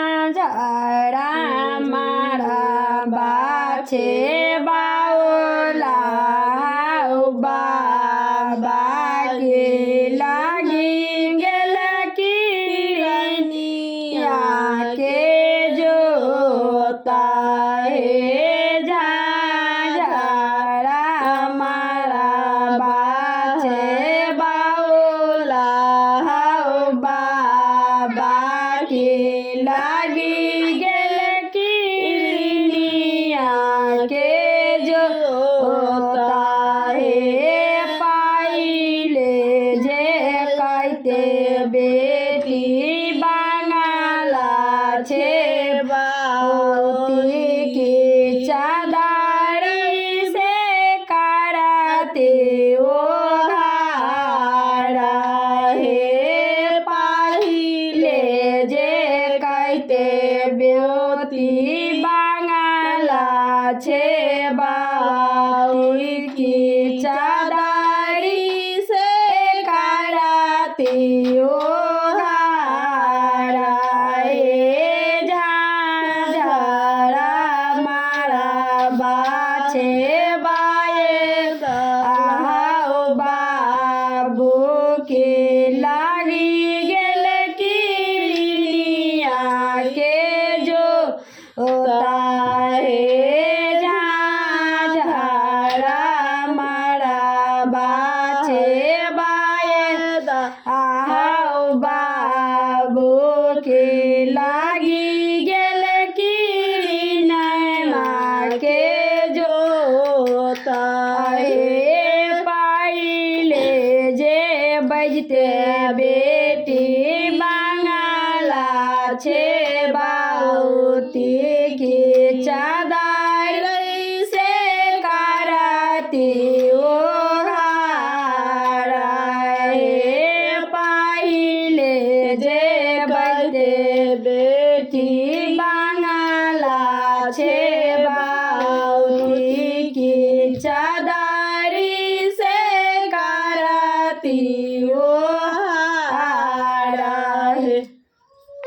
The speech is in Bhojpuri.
झांझरा मारा बाछे बाओला बाबा के लागी गेल किरनिया के जोता हे झांझरा मारा बाछे बाओला बाबा के लागी गेल किरनिया के जोता हे पाइले जे कहते बेटी बांगला छे बाती की चादरी से कराते ओ घारा हे पाइले जे कहते बेटी बांगला छे बाती की चादरी से कराती ओ घारा हे झांझरा मारा बाछे बाए बाबू के लागी गेल किरनिया के जोता हे झांझरा मारा बाछे बाए बाबू के लागी गेल किरनिया के जोता हे पाइले जे बजते बेटी बांगला छे